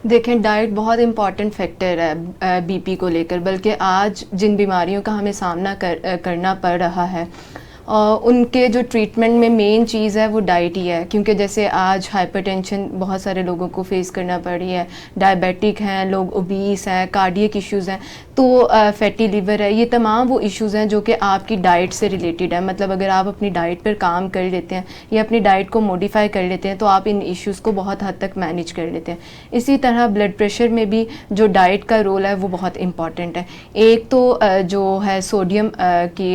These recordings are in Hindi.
देखें, डाइट बहुत इम्पॉर्टेंट फैक्टर है बीपी को लेकर, बल्कि आज जिन बीमारियों का हमें सामना करना पड़ रहा है उनके जो ट्रीटमेंट में मेन चीज़ है वो डाइट ही है। क्योंकि जैसे आज हाइपरटेंशन बहुत सारे लोगों को फेस करना पड़ रही है, डायबिटिक हैं लोग, ओबीस हैं, कार्डियक इश्यूज़ हैं, तो फैटी लिवर है, ये तमाम वो इश्यूज़ हैं जो कि आपकी डाइट से रिलेटेड है। मतलब अगर आप अपनी डाइट पर काम कर लेते हैं या अपनी डाइट को मॉडिफाई कर लेते हैं तो आप इन इश्यूज़ को बहुत हद तक मैनेज कर लेते हैं। इसी तरह ब्लड प्रेशर में भी जो डाइट का रोल है वो बहुत इम्पॉर्टेंट है। एक तो जो है सोडियम की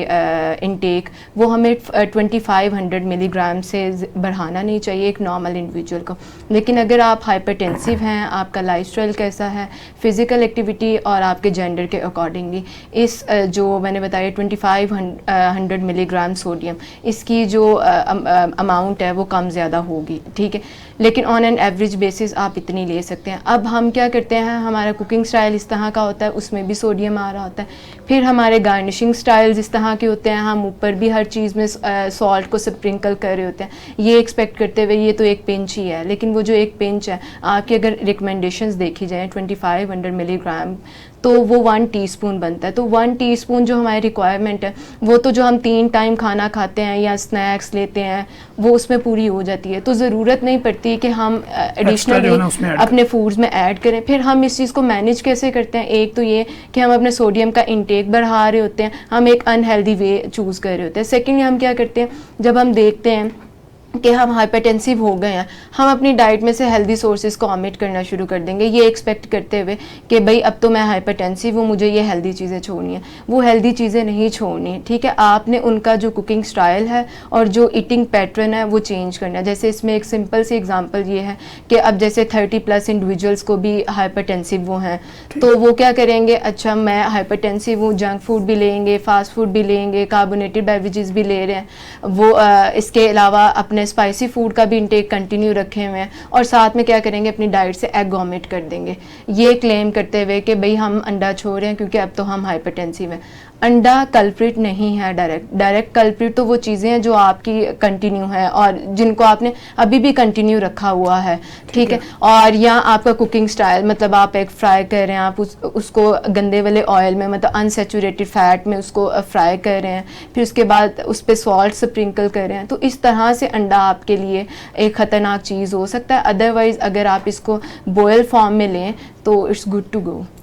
इनटेक, वो हमें 2500 मिलीग्राम से बढ़ाना नहीं चाहिए एक नॉर्मल इंडिविजुअल को। लेकिन अगर आप हाइपरटेंसिव हैं, आपका लाइफस्टाइल कैसा है, फिज़िकल एक्टिविटी और आपके जेंडर के अकॉर्डिंगली इस जो मैंने बताया 2500 मिलीग्राम सोडियम, इसकी जो अमाउंट है वो कम ज़्यादा होगी, ठीक है। लेकिन ऑन एन एवरेज बेसिस आप इतनी ले सकते हैं। अब हम क्या करते हैं, हमारा कुकिंग स्टाइल इस तरह का होता है, उसमें भी सोडियम आ रहा होता है। फिर हमारे गार्निशिंग स्टाइल्स इस तरह के होते हैं, हम ऊपर भी हर चीज़ में सॉल्ट को स्प्रिंकल कर रहे होते हैं, ये एक्सपेक्ट करते हुए ये तो एक पिंच ही है। लेकिन वो जो एक पिंच है, आपकी अगर रिकमेंडेशंस देखी जाए 2500 मिलीग्राम, तो वो 1 टीस्पून बनता है। तो 1 टीस्पून जो हमारी रिक्वायरमेंट है वो तो जो हम 3 टाइम खाना खाते हैं या स्नैक्स लेते हैं वो उसमें पूरी हो जाती है। तो ज़रूरत नहीं पड़ती कि हम एडिशनली अपने फूड्स में ऐड करें। फिर हम इस चीज़ को मैनेज कैसे करते हैं, एक तो ये कि हम अपने सोडियम का इंटेक बढ़ा रहे होते हैं, हम एक अनहेल्दी वे चूज़ कर रहे होते हैं। सेकेंडली हम क्या करते हैं, जब हम देखते हैं कि हम हाइपरटेंसिव हो गए हैं, हम अपनी डाइट में से हेल्दी सोर्सेज को ऑमिट करना शुरू कर देंगे, ये एक्सपेक्ट करते हुए कि भाई अब तो मैं हाइपरटेंसिव हूँ, मुझे ये हेल्दी चीज़ें छोड़नी है। वो हेल्दी चीज़ें नहीं छोड़नी, ठीक है। आपने उनका जो कुकिंग स्टाइल है और जो ईटिंग पैटर्न है वो चेंज करना है। जैसे इसमें एक सिंपल सी एग्जांपल ये है कि अब जैसे 30+ इंडिविजुअल्स को भी हाइपरटेंसिव वो हैं, तो वो क्या करेंगे, अच्छा मैं हाइपरटेंसिव हूँ, जंक फूड भी लेंगे, फास्ट फूड भी लेंगे, कार्बोनेटेड बेवरेजेस भी ले रहे हैं, वो इसके अलावा अपने स्पाइसी फूड का भी इंटेक कंटिन्यू रखे हुए हैं, और साथ में क्या करेंगे, अपनी डाइट से एग ऑमिट कर देंगे, ये क्लेम करते हुए कि भाई हम अंडा छोड़ रहे हैं क्योंकि अब तो हम हाइपरटेंसिव हैं। अंडा कल्प्रिट नहीं है, डायरेक्ट कल्प्रिट तो वो चीज़ें हैं जो आपकी कंटिन्यू है और जिनको आपने अभी भी कंटिन्यू रखा हुआ है, ठीक है। और या आपका कुकिंग स्टाइल, मतलब आप एग फ्राई कर रहे हैं, आप उसको गंदे वाले ऑयल में, मतलब अनसेचुरेटेड फैट में उसको फ्राई कर रहे हैं, फिर उसके बाद उस पर सॉल्ट स्प्रिंकल कर रहे हैं, तो इस तरह से अंडा आपके लिए एक ख़तरनाक चीज़ हो सकता है। अदरवाइज़ अगर आप इसको बॉयल फॉर्म में लें तो इट्स गुड टू गो।